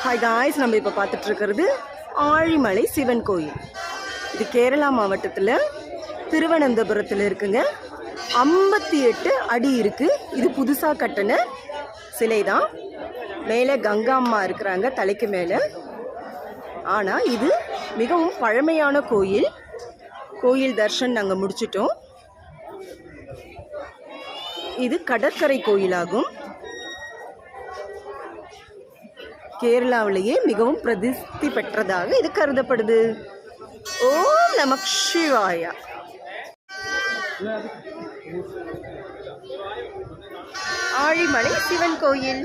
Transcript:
Hi guys, நம்ம இப்போ பார்த்துட்டு இருக்கிறது ஆழிமலை சிவன் கோயில். இது கேரளா மாவட்டத்தில் திருவனந்தபுரத்தில் இருக்குங்க. 58 அடி இருக்குது. இது புதுசாக கட்டின சிலை தான். மேலே கங்கா அம்மா இருக்கிறாங்க தலைக்கு மேலே. ஆனால் இது மிகவும் பழமையான கோயில். கோயில் தர்ஷன் நாங்கள் முடிச்சிட்டோம். இது கடற்கரை கோயிலாகும். கேரளாவிலேயே மிகவும் பிரசித்தி பெற்றதாக இது கருதப்படுது. ஓம் நமக் சிவாயா. ஆழிமலை சிவன் கோயில்.